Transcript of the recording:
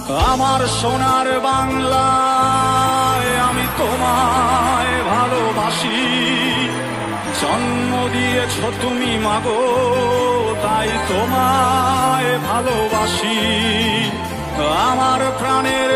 আমার সোনার বাংলায় আমি তোমায় ভালোবাসি। জন্ম দিয়েছ তুমি মাগো, তাই তোমায় ভালোবাসি। আমার প্রাণের